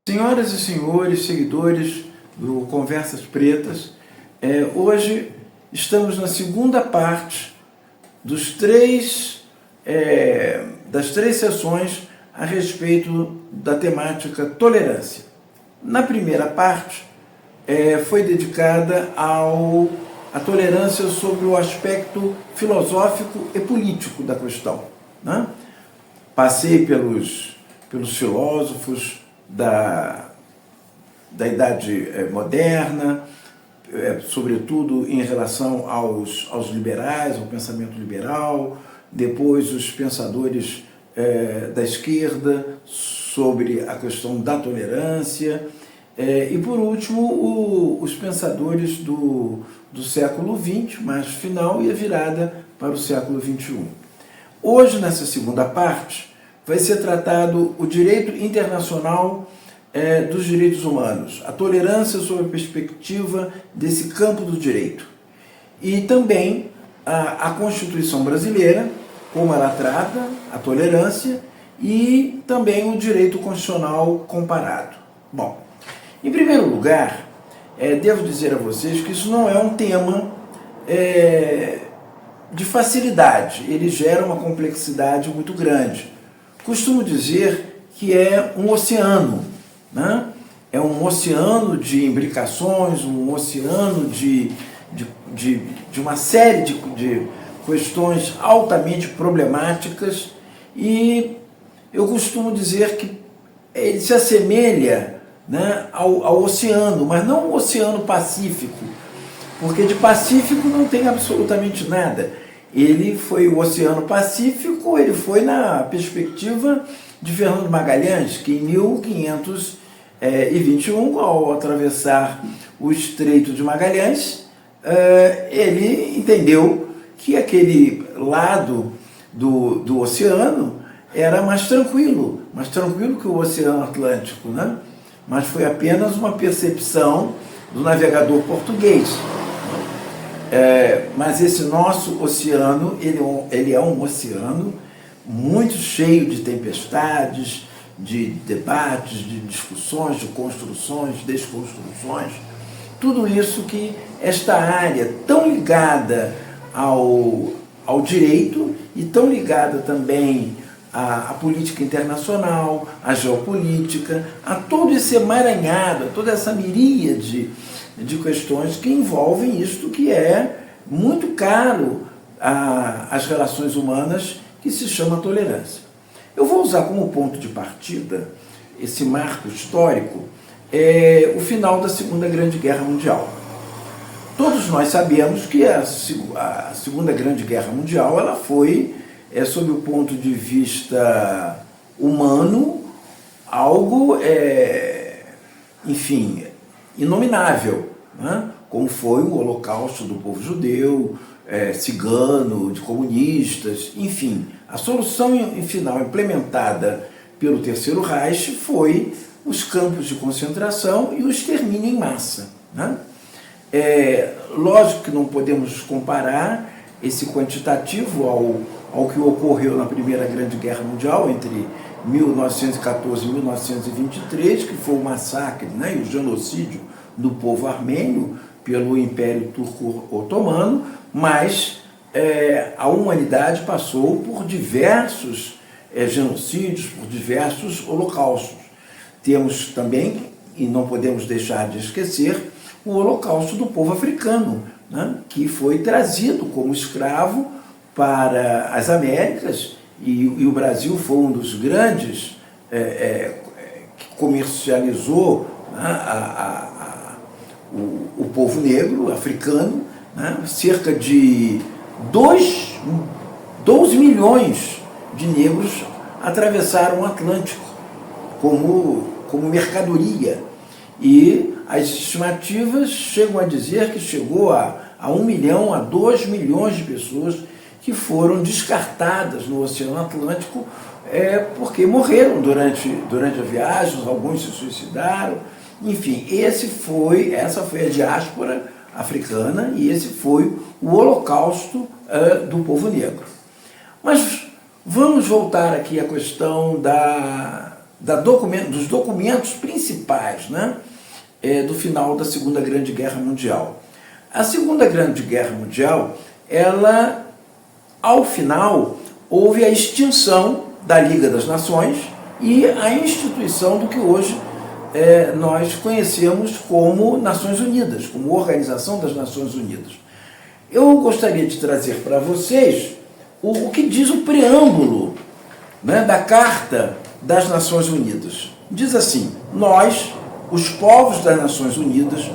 Senhoras e senhores, seguidores do Conversas Pretas, hoje estamos na segunda parte das três sessões a respeito da temática tolerância. Na primeira parte, foi dedicada à tolerância sobre o aspecto filosófico e político da questão, né? Passei pelos filósofos da Idade Moderna, sobretudo em relação aos liberais, ao pensamento liberal, depois os pensadores da esquerda sobre a questão da tolerância, e por último os pensadores do século XX, mais final, e a virada para o século XXI. Hoje, nessa segunda parte, vai ser tratado o direito internacional dos direitos humanos, a tolerância sob a perspectiva desse campo do direito. E também a Constituição brasileira, como ela trata a tolerância, e também o direito constitucional comparado. Bom, em primeiro lugar, devo dizer a vocês que isso não é um tema de facilidade, ele gera uma complexidade muito grande. Costumo dizer que é um oceano, né? É um oceano de imbricações, um oceano de uma série de questões altamente problemáticas, e eu costumo dizer que ele se assemelha, né, ao oceano, mas não o Oceano Pacífico, porque de Pacífico não tem absolutamente nada. Ele foi o Oceano Pacífico, ele foi na perspectiva de Fernando Magalhães, que em 1521, ao atravessar o Estreito de Magalhães, ele entendeu que aquele lado do oceano era mais tranquilo que o Oceano Atlântico, né? Mas foi apenas uma percepção do navegador português. Mas esse nosso oceano, ele é um oceano muito cheio de tempestades, de debates, de discussões, de construções, desconstruções, tudo isso que esta área tão ligada ao direito e tão ligada também à política internacional, à geopolítica, a todo esse emaranhado, a toda essa miríade de questões que envolvem isto que é muito caro às relações humanas, que se chama tolerância. Eu vou usar como ponto de partida, esse marco histórico, o final da Segunda Grande Guerra Mundial. Todos nós sabemos que a Segunda Grande Guerra Mundial ela foi, sob o ponto de vista humano, algo, enfim, inominável, né? Como foi o Holocausto do povo judeu, cigano, de comunistas, enfim. A solução final implementada pelo Terceiro Reich foi os campos de concentração e o extermínio em massa, né? Lógico que não podemos comparar esse quantitativo ao que ocorreu na Primeira Grande Guerra Mundial, entre 1914 e 1923, que foi o massacre, né, e o genocídio do povo armênio pelo Império Turco-Otomano, mas a humanidade passou por diversos genocídios, por diversos holocaustos. Temos também, e não podemos deixar de esquecer, o holocausto do povo africano, né, que foi trazido como escravo para as Américas, e o Brasil foi um dos grandes que comercializou, né, o povo negro africano, né? Cerca de 12 milhões de negros atravessaram o Atlântico como mercadoria, e as estimativas chegam a dizer que chegou a 1 milhão, a 2 milhões de pessoas que foram descartadas no Oceano Atlântico porque morreram durante a viagem, alguns se suicidaram. Enfim, essa foi a diáspora africana, e esse foi o Holocausto do povo negro. Mas vamos voltar aqui à questão dos documentos principais, né, do final da Segunda Grande Guerra Mundial. A Segunda Grande Guerra Mundial, ela, ao final, houve a extinção da Liga das Nações e a instituição do que hoje nós conhecemos como Nações Unidas, como Organização das Nações Unidas. Eu gostaria de trazer para vocês o que diz o preâmbulo, né, da Carta das Nações Unidas. Diz assim: nós, os povos das Nações Unidas,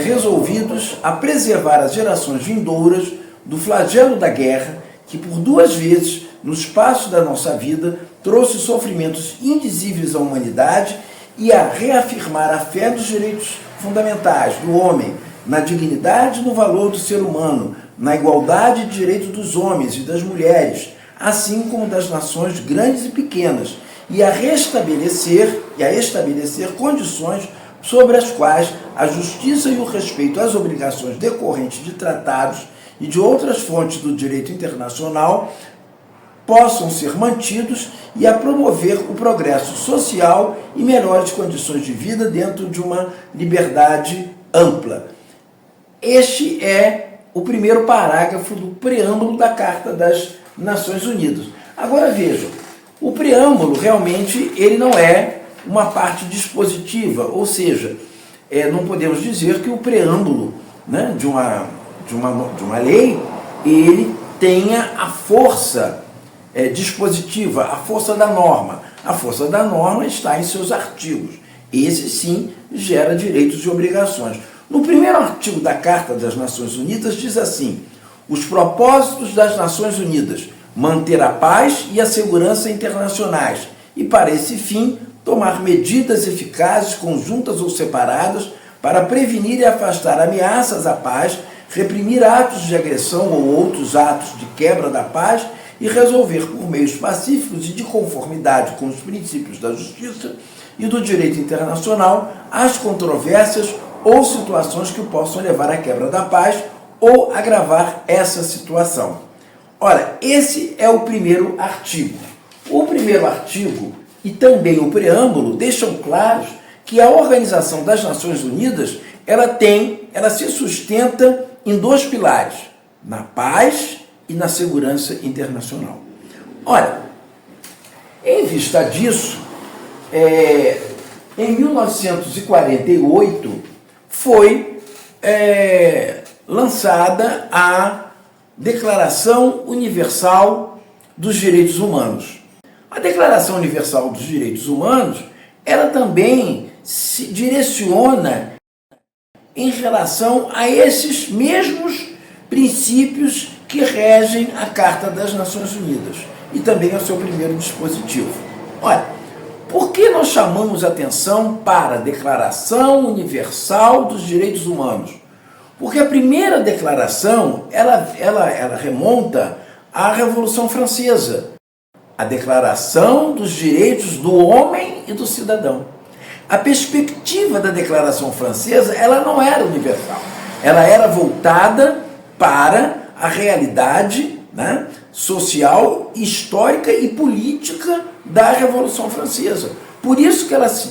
resolvidos a preservar as gerações vindouras do flagelo da guerra, que por 2 vezes, no espaço da nossa vida, trouxe sofrimentos indizíveis à humanidade, e a reafirmar a fé dos direitos fundamentais do homem, na dignidade e no valor do ser humano, na igualdade de direitos dos homens e das mulheres, assim como das nações grandes e pequenas, e a estabelecer condições sobre as quais a justiça e o respeito às obrigações decorrentes de tratados e de outras fontes do direito internacional possam ser mantidos, e a promover o progresso social e melhores condições de vida dentro de uma liberdade ampla. Este é o primeiro parágrafo do preâmbulo da Carta das Nações Unidas. Agora vejam, o preâmbulo realmente ele não é uma parte dispositiva, ou seja, não podemos dizer que o preâmbulo, né, de uma lei ele tenha a força dispositiva, a força da norma. A força da norma está em seus artigos. Esse sim gera direitos e obrigações. No primeiro artigo da Carta das Nações Unidas diz assim: os propósitos das Nações Unidas, manter a paz e a segurança internacionais, e para esse fim tomar medidas eficazes, conjuntas ou separadas, para prevenir e afastar ameaças à paz, reprimir atos de agressão ou outros atos de quebra da paz, e resolver por meios pacíficos e de conformidade com os princípios da justiça e do direito internacional as controvérsias ou situações que possam levar à quebra da paz ou agravar essa situação. Ora, esse é o primeiro artigo. O primeiro artigo e também o preâmbulo deixam claros que a Organização das Nações Unidas ela se sustenta em 2 pilares: na paz e na segurança internacional. Ora, em vista disso, em 1948 foi lançada a Declaração Universal dos Direitos Humanos. A Declaração Universal dos Direitos Humanos, ela também se direciona em relação a esses mesmos princípios que regem a Carta das Nações Unidas e também ao seu primeiro dispositivo. Olha, por que nós chamamos atenção para a Declaração Universal dos Direitos Humanos? Porque a primeira declaração, ela remonta à Revolução Francesa, a Declaração dos Direitos do Homem e do Cidadão. A perspectiva da Declaração Francesa, ela não era universal, ela era voltada para a realidade, né, social, histórica e política da Revolução Francesa. Por isso que ela se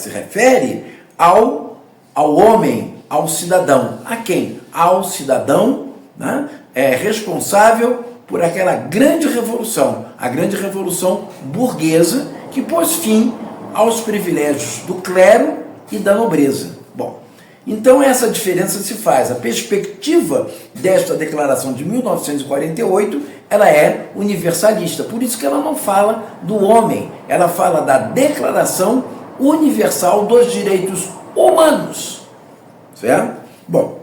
refere ao homem, ao cidadão. A quem? Ao cidadão, né, responsável por aquela grande revolução, a grande revolução burguesa, que pôs fim aos privilégios do clero e da nobreza. Bom, então essa diferença se faz. A perspectiva desta declaração de 1948, ela é universalista. Por isso que ela não fala do homem, ela fala da Declaração Universal dos Direitos Humanos. Certo? Bom,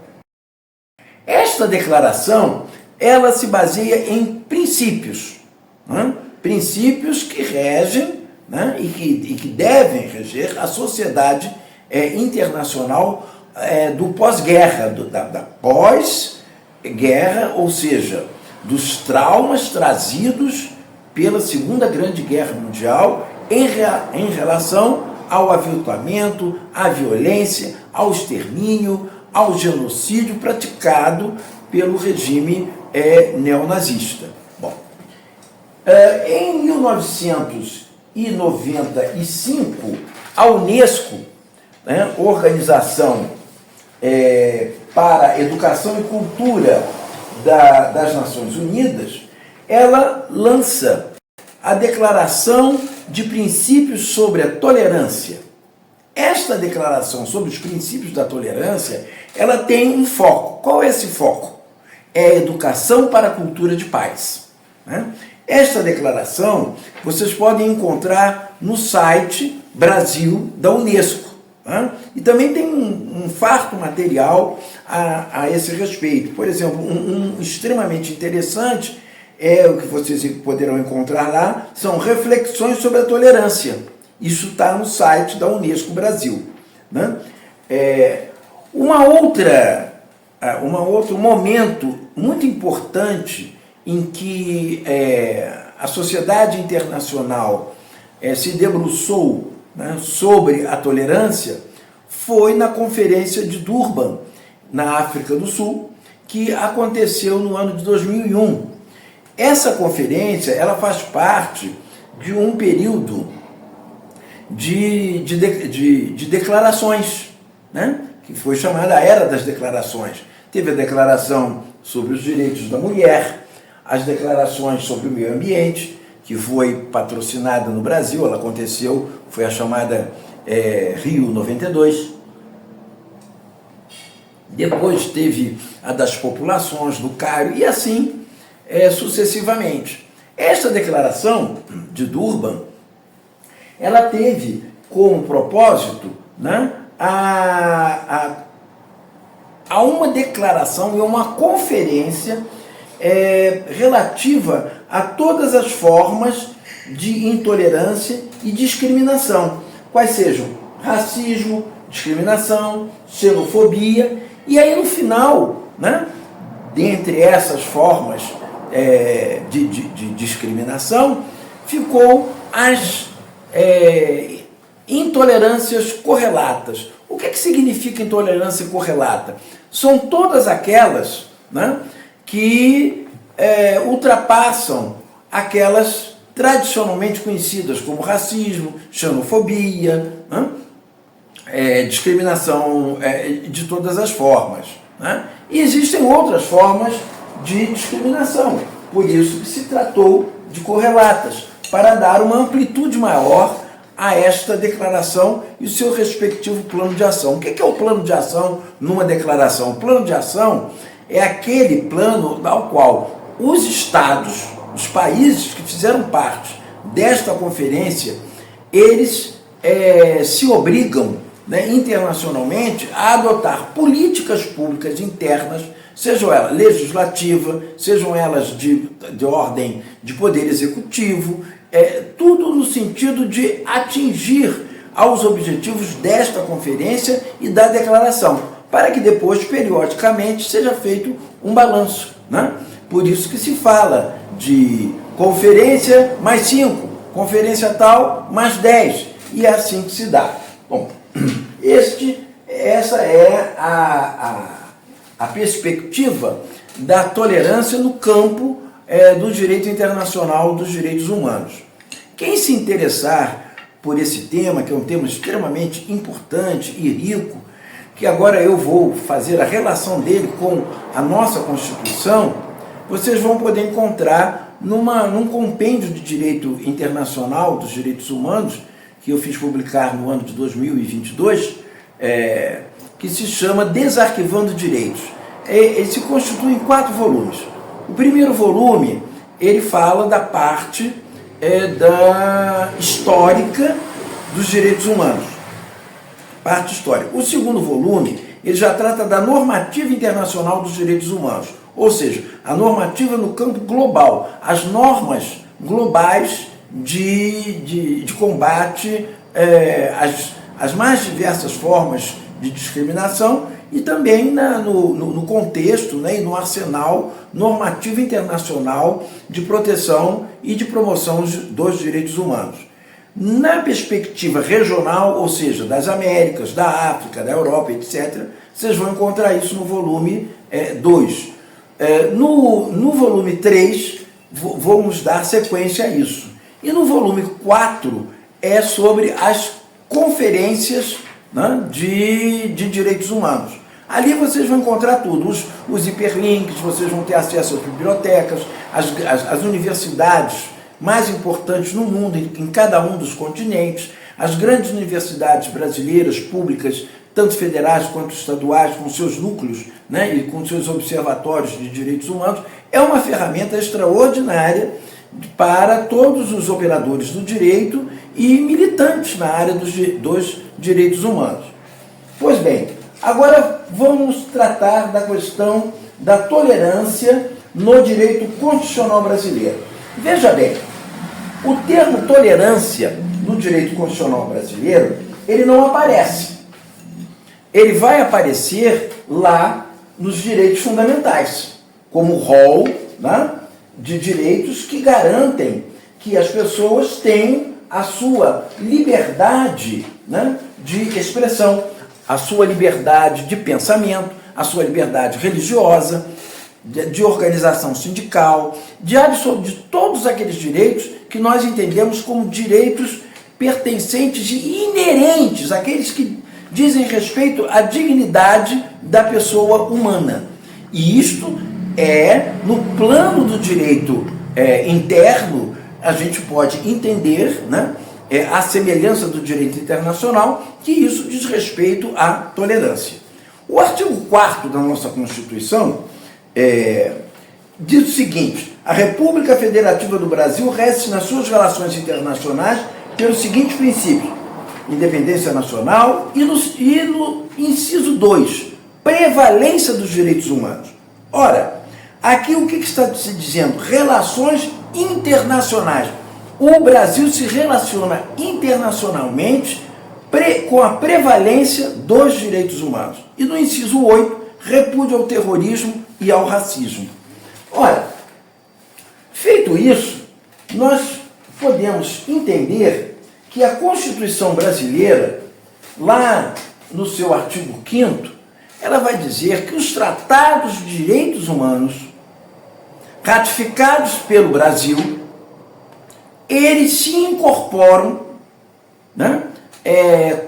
esta declaração, ela se baseia em princípios, né? Princípios que regem, né, e que devem reger a sociedade internacional do pós-guerra, da pós-guerra, ou seja, dos traumas trazidos pela Segunda Grande Guerra Mundial em relação ao aviltamento, à violência, ao extermínio, ao genocídio praticado pelo regime neonazista. Bom, em 1995, a Unesco, né, Organização para a Educação e Cultura das Nações Unidas, ela lança a Declaração de Princípios sobre a Tolerância. Esta declaração sobre os princípios da tolerância, ela tem um foco. Qual é esse foco? É a educação para a cultura de paz, né? Esta declaração vocês podem encontrar no site Brasil da Unesco, né? E também tem um farto material a esse respeito. Por exemplo, um extremamente interessante o que vocês poderão encontrar lá, são reflexões sobre a tolerância. Isso está no site da Unesco Brasil, né? Um outro momento muito importante em que a sociedade internacional se debruçou, né, sobre a tolerância foi na Conferência de Durban, na África do Sul, que aconteceu no ano de 2001. Essa conferência ela faz parte de um período de declarações, né? Que foi chamada a Era das Declarações. Teve a declaração sobre os direitos da mulher, as declarações sobre o meio ambiente, que foi patrocinada no Brasil, ela aconteceu, foi a chamada Rio 92. Depois teve a das populações, do Cairo, e assim sucessivamente. Esta declaração de Durban, ela teve como propósito, né, a uma declaração e uma conferência relativa a todas as formas de intolerância e discriminação, quais sejam racismo, discriminação, xenofobia, e aí no final, né, dentre essas formas de discriminação, ficou as intolerâncias correlatas. O que significa intolerância correlata? São todas aquelas, né, que ultrapassam aquelas tradicionalmente conhecidas como racismo, xenofobia, né, discriminação de todas as formas, né? E existem outras formas de discriminação, por isso que se tratou de correlatas, para dar uma amplitude maior a esta declaração e o seu respectivo plano de ação. O que é o plano de ação numa declaração? O plano de ação é aquele plano ao qual os estados, os países que fizeram parte desta conferência, eles se obrigam, né, internacionalmente a adotar políticas públicas internas, sejam elas legislativa, sejam elas de ordem de poder executivo, tudo no sentido de atingir aos objetivos desta conferência e da declaração, para que depois, periodicamente, seja feito um balanço, né? Por isso que se fala de conferência mais 5, conferência tal mais 10, e é assim que se dá. Bom, essa é a perspectiva da tolerância no campo do direito internacional dos direitos humanos. Quem se interessar por esse tema, que é um tema extremamente importante e rico, que agora eu vou fazer a relação dele com a nossa Constituição, vocês vão poder encontrar num compêndio de direito internacional dos direitos humanos, que eu fiz publicar no ano de 2022, que se chama Desarquivando Direitos. Ele se constitui em 4 volumes. O primeiro volume, ele fala da parte da histórica dos direitos humanos, parte histórica. O segundo volume, ele já trata da normativa internacional dos direitos humanos, ou seja, a normativa no campo global, as normas globais de combate às mais diversas formas de discriminação e também no contexto, né, e no arsenal normativo internacional de proteção e de promoção dos direitos humanos. Na perspectiva regional, ou seja, das Américas, da África, da Europa, etc., vocês vão encontrar isso no volume 2. No volume 3, vamos dar sequência a isso. E no volume 4 é sobre as conferências, né, de direitos humanos. Ali vocês vão encontrar tudo, os hiperlinks, vocês vão ter acesso às bibliotecas, as universidades mais importantes no mundo, em cada um dos continentes, as grandes universidades brasileiras, públicas, tanto federais quanto estaduais, com seus núcleos, né, e com seus observatórios de direitos humanos, é uma ferramenta extraordinária para todos os operadores do direito e militantes na área dos direitos humanos. Pois bem, agora vamos tratar da questão da tolerância no direito constitucional brasileiro. Veja bem, o termo tolerância no direito constitucional brasileiro, ele não aparece. Ele vai aparecer lá nos direitos fundamentais, como rol, né, de direitos que garantem que as pessoas têm a sua liberdade, né, de expressão, a sua liberdade de pensamento, a sua liberdade religiosa, de organização sindical, de todos aqueles direitos que nós entendemos como direitos pertencentes e inerentes, aqueles que dizem respeito à dignidade da pessoa humana. E isto no plano do direito interno, a gente pode entender, né, a semelhança do direito internacional, que isso diz respeito à tolerância. O artigo 4º da nossa Constituição diz o seguinte: a República Federativa do Brasil rege nas suas relações internacionais pelos seguintes princípios: independência nacional e no inciso 2, prevalência dos direitos humanos. Ora, aqui o que está se dizendo? Relações internacionais. O Brasil se relaciona internacionalmente com a prevalência dos direitos humanos. E no inciso 8, repúdio ao terrorismo e ao racismo. Ora, feito isso, nós podemos entender que a Constituição brasileira, lá no seu artigo 5º, ela vai dizer que os tratados de direitos humanos ratificados pelo Brasil, eles se incorporam, né,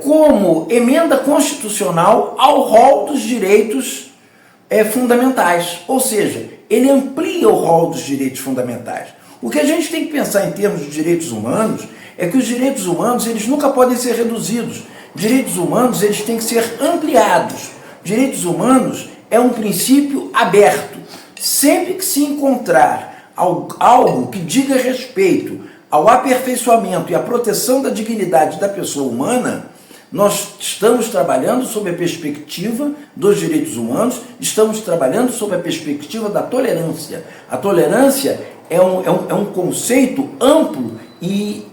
como emenda constitucional ao rol dos direitos fundamentais, ou seja, ele amplia o rol dos direitos fundamentais. O que a gente tem que pensar em termos de direitos humanos é que os direitos humanos, eles nunca podem ser reduzidos. Direitos humanos, eles têm que ser ampliados. Direitos humanos é um princípio aberto. Sempre que se encontrar algo que diga respeito ao aperfeiçoamento e à proteção da dignidade da pessoa humana, nós estamos trabalhando sob a perspectiva dos direitos humanos, estamos trabalhando sob a perspectiva da tolerância. A tolerância é um conceito amplo e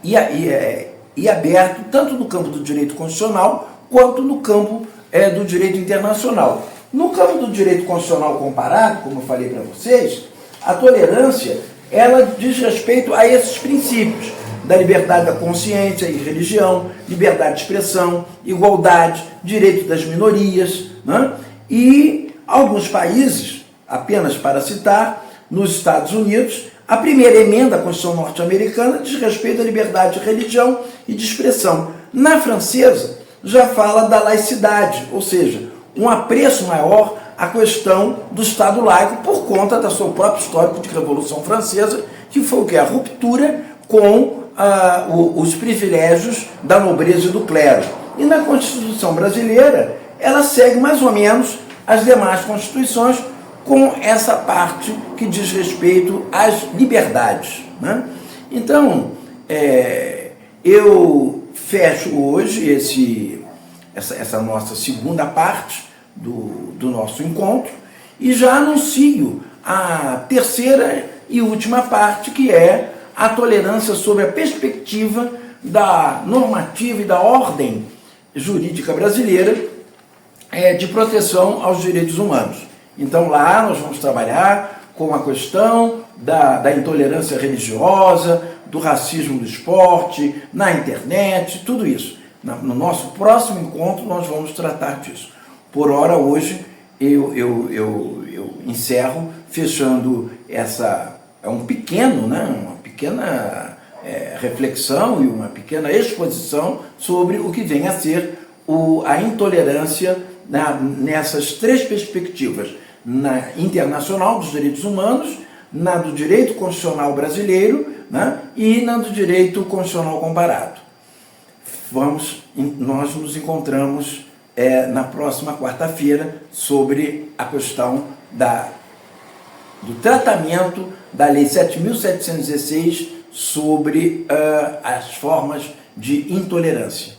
aberto, tanto no campo do direito constitucional, quanto no campo do direito internacional. No campo do direito constitucional comparado, como eu falei para vocês, a tolerância, ela diz respeito a esses princípios da liberdade da consciência e religião, liberdade de expressão, igualdade, direito das minorias, né? E alguns países, apenas para citar, nos Estados Unidos, a primeira emenda à Constituição norte-americana diz respeito à liberdade de religião e de expressão. Na francesa, já fala da laicidade, ou seja, um apreço maior à questão do Estado laico por conta do seu próprio histórico de Revolução Francesa, que foi o que? A ruptura com os privilégios da nobreza e do clero. E na Constituição brasileira, ela segue mais ou menos as demais constituições, com essa parte que diz respeito às liberdades, né? Então, eu fecho hoje essa nossa segunda parte do nosso encontro e já anuncio a terceira e última parte, que é a tolerância sob a perspectiva da normativa e da ordem jurídica brasileira de proteção aos direitos humanos. Então lá nós vamos trabalhar com a questão da intolerância religiosa, do racismo do esporte, na internet, tudo isso. No nosso próximo encontro nós vamos tratar disso. Por hora, hoje, eu encerro fechando uma pequena reflexão e uma pequena exposição sobre o que vem a ser a intolerância nessas três perspectivas: na internacional dos direitos humanos, na do direito constitucional brasileiro, né, e na do direito constitucional comparado. Nós nos encontramos na próxima quarta-feira sobre a questão do tratamento da Lei 7.716 sobre as formas de intolerância.